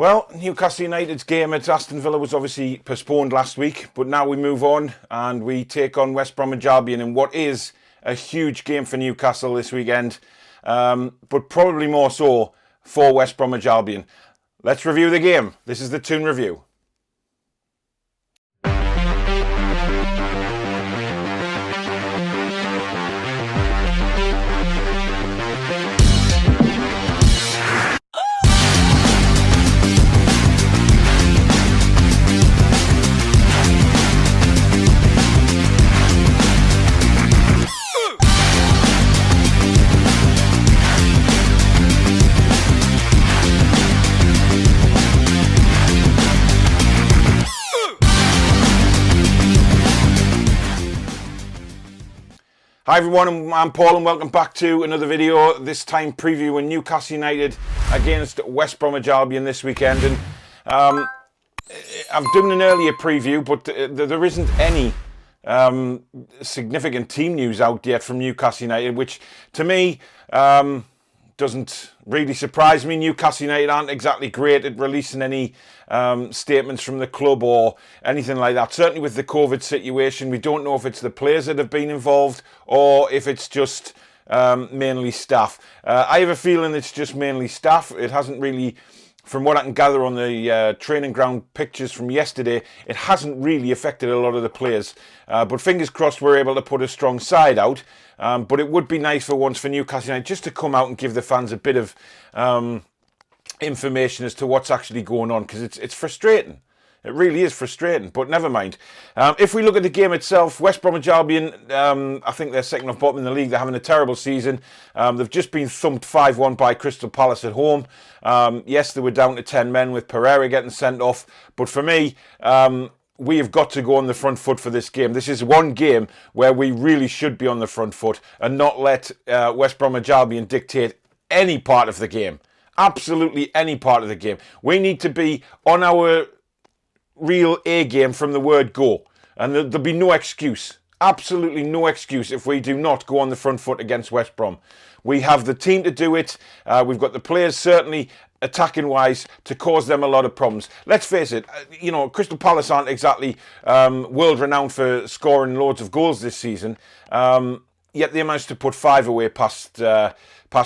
Well, Newcastle United's game at Aston Villa was obviously postponed last week, but now we move on and we take on West Brom in what is a huge game for Newcastle this weekend, but probably more so for West Brom. Let's review the game. This is the Toon Review. Hi everyone, I'm Paul and welcome back to another video, this time previewing Newcastle United against West Brom this weekend. And I've done an earlier preview, but there isn't any significant team news out yet from Newcastle United, which to me doesn't really surprise me. Newcastle United aren't exactly great at releasing any statements from the club or anything like that. Certainly with the COVID situation, we don't know if it's the players that have been involved or if it's just mainly staff. I have a feeling it's just mainly staff. It hasn't really, from what I can gather on the training ground pictures from yesterday, it hasn't really affected a lot of the players. But fingers crossed we're able to put a strong side out. But it would be nice for once for Newcastle United just to come out and give the fans a bit of information as to what's actually going on, because it's frustrating. It really is frustrating, but never mind. If we look at the game itself, West Brom I think they're second off bottom in the league. They're having a terrible season. They've just been thumped 5-1 by Crystal Palace at home. Yes, they were down to 10 men with Pereira getting sent off. But for me, we have got to go on the front foot for this game. This is one game where we really should be on the front foot and not let West Brom dictate any part of the game. Absolutely any part of the game. We need to be on our real A game from the word go. And there'll be no excuse. Absolutely no excuse if we do not go on the front foot against West Brom. We have the team to do it. We've got the players certainly attacking wise to cause them a lot of problems. Let's face it, Crystal Palace aren't exactly world renowned for scoring loads of goals this season. Yet they managed to put 5 away past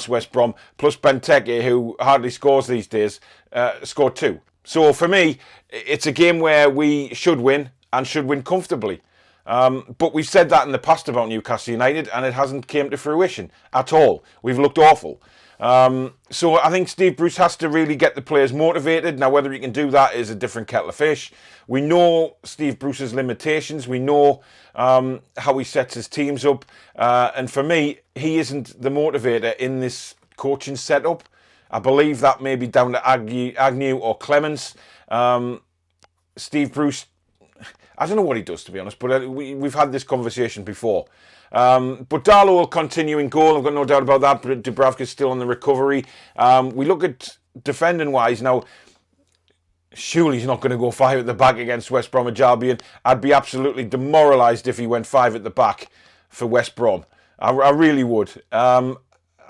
West Brom. Plus Benteke, who hardly scores these days, scored 2. So for me, it's a game where we should win and should win comfortably. But we've said that in the past about Newcastle United and it hasn't came to fruition at all. We've looked awful. So I think Steve Bruce has to really get the players motivated. Now, whether he can do that is a different kettle of fish. We know Steve Bruce's limitations. We know how he sets his teams up. And for me, he isn't the motivator in this coaching setup. I believe that may be down to Agnew or Clemens. Steve Bruce, I don't know what he does, to be honest, but we've had this conversation before. But Darlow will continue in goal. I've got no doubt about that. But Dubravka's still on the recovery. We look at defending-wise now. Surely he's not going to go 5 at the back against West Brom. I'd be absolutely demoralised if he went 5 at the back for West Brom. I really would. I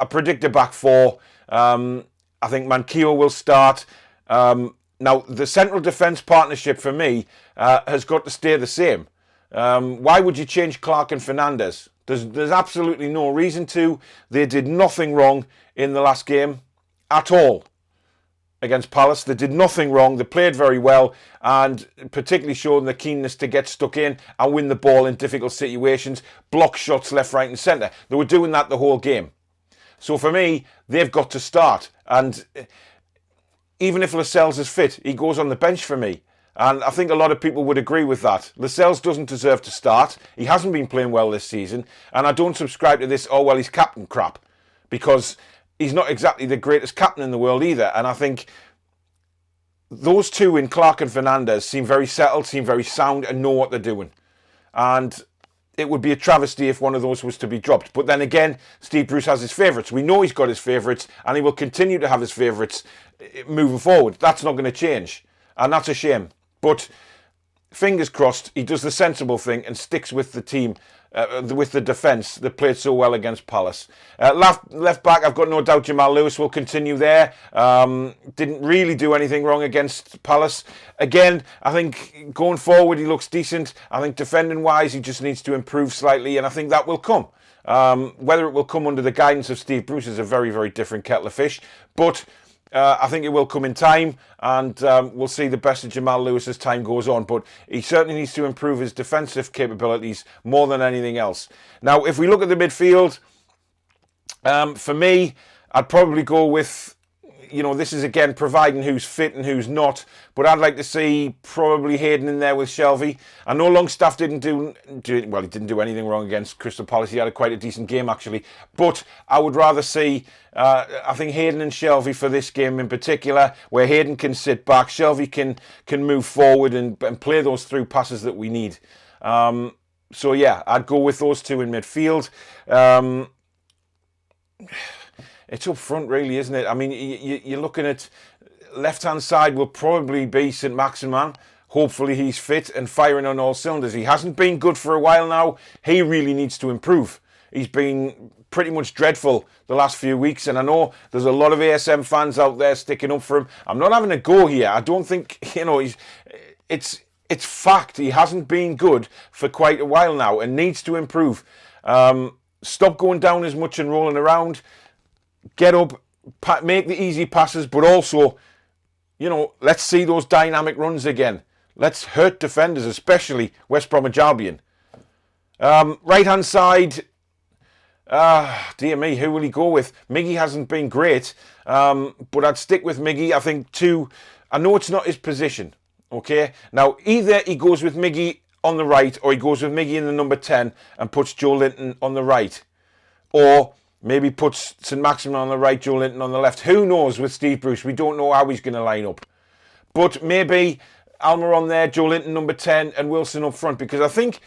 predict a back 4. I think Manquillo will start. Now, the central defence partnership for me has got to stay the same. Why would you change Clark and Fernandes? There's absolutely no reason to. They did nothing wrong in the last game at all against Palace. They did nothing wrong. They played very well and particularly showed the keenness to get stuck in and win the ball in difficult situations, block shots left, right and centre. They were doing that the whole game. So for me, they've got to start. And even if Lascelles is fit, he goes on the bench for me. And I think a lot of people would agree with that. Lascelles doesn't deserve to start. He hasn't been playing well this season. And I don't subscribe to this, he's captain crap. Because he's not exactly the greatest captain in the world either. And I think those two in Clark and Fernandes seem very settled, seem very sound and know what they're doing. And it would be a travesty if one of those was to be dropped. But then again, Steve Bruce has his favourites. We know he's got his favourites and he will continue to have his favourites moving forward. That's not going to change. And that's a shame. But fingers crossed, he does the sensible thing and sticks with the team, with the defence that played so well against Palace. Left back, I've got no doubt Jamal Lewis will continue there. Didn't really do anything wrong against Palace. Again, I think going forward he looks decent. I think defending-wise he just needs to improve slightly, and I think that will come. Whether it will come under the guidance of Steve Bruce is a very, very different kettle of fish. But I think it will come in time, and we'll see the best of Jamal Lewis as time goes on. But he certainly needs to improve his defensive capabilities more than anything else. Now, if we look at the midfield, for me, I'd probably go with, this is again providing who's fit and who's not. But I'd like to see probably Hayden in there with Shelvey. I know Longstaff he didn't do anything wrong against Crystal Palace. He had quite a decent game actually. But I would rather see, I think Hayden and Shelvey for this game in particular, where Hayden can sit back, Shelvey can move forward and play those through passes that we need. So yeah, I'd go with those two in midfield. It's up front really, isn't it? I mean, you're looking at left-hand side will probably be St Maximin. Hopefully he's fit and firing on all cylinders. He hasn't been good for a while now. He really needs to improve. He's been pretty much dreadful the last few weeks, and I know there's a lot of ASM fans out there sticking up for him. I'm not having a go here. I don't think, it's fact. He hasn't been good for quite a while now and needs to improve. Stop going down as much and rolling around. Get up, make the easy passes, but also, let's see those dynamic runs again. Let's hurt defenders, especially West Bromwich Albion. Right-hand side, dear me, who will he go with? Miggy hasn't been great, but I'd stick with Miggy. I think I know it's not his position, okay? Now, either he goes with Miggy on the right, or he goes with Miggy in the number 10 and puts Joe Linton on the right. Or maybe puts St Maximin on the right, Joe Linton on the left. Who knows with Steve Bruce? We don't know how he's going to line up. But maybe Almiron there, Joe Linton number 10 and Wilson up front. Because I think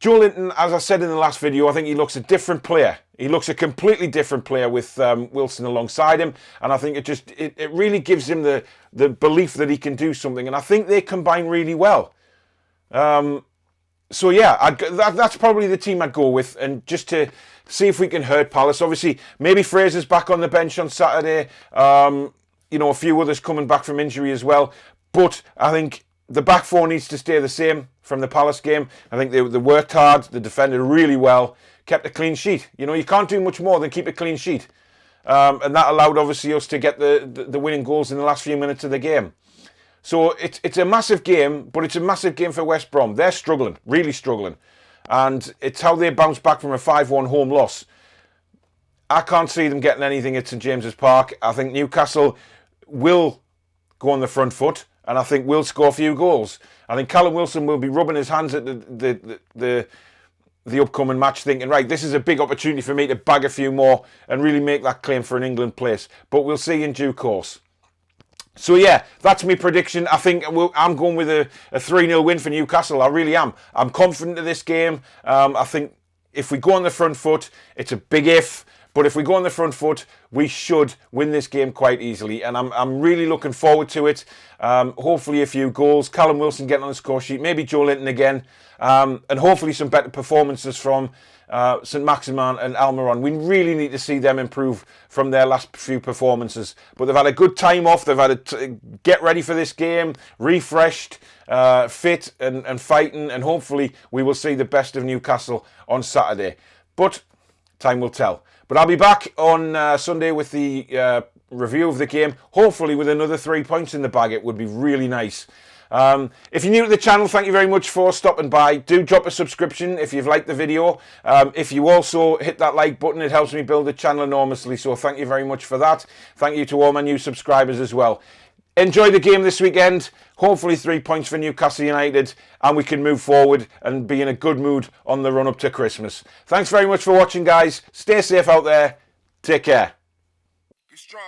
Joe Linton, as I said in the last video, I think he looks a different player. He looks a completely different player with Wilson alongside him. And I think it really gives him the belief that he can do something. And I think they combine really well. So yeah, that's probably the team I'd go with. And just to see if we can hurt Palace. Obviously, maybe Fraser's back on the bench on Saturday. A few others coming back from injury as well. But I think the back four needs to stay the same from the Palace game. I think they worked hard. They defended really well. Kept a clean sheet. You can't do much more than keep a clean sheet. And that allowed, obviously, us to get the winning goals in the last few minutes of the game. So it's a massive game, but it's a massive game for West Brom. They're struggling, really struggling. And it's how they bounce back from a 5-1 home loss. I can't see them getting anything at St James's Park. I think Newcastle will go on the front foot, and I think we'll score a few goals. I think Callum Wilson will be rubbing his hands at the upcoming match, thinking, right, this is a big opportunity for me to bag a few more and really make that claim for an England place. But we'll see in due course. So yeah, that's my prediction. I think I'm going with a 3-0 win for Newcastle. I really am. I'm confident of this game. I think if we go on the front foot, it's a big if. But if we go on the front foot, we should win this game quite easily. And I'm really looking forward to it. Hopefully a few goals. Callum Wilson getting on the score sheet. Maybe Joe Linton again. And hopefully some better performances from St Maximin and Almiron. We really need to see them improve from their last few performances. But they've had a good time off. They've had to get ready for this game, refreshed, fit and fighting. And hopefully we will see the best of Newcastle on Saturday. But time will tell. But I'll be back on Sunday with the review of the game. Hopefully with another 3 points in the bag. It would be really nice. If you're new to the channel, thank you very much for stopping by. Do drop a subscription if you've liked the video. If you also hit that like button, it helps me build the channel enormously. So thank you very much for that. Thank you to all my new subscribers as well. Enjoy the game this weekend. Hopefully 3 points for Newcastle United, and we can move forward and be in a good mood on the run up to Christmas. Thanks very much for watching, guys. Stay safe out there. Take care. Be strong.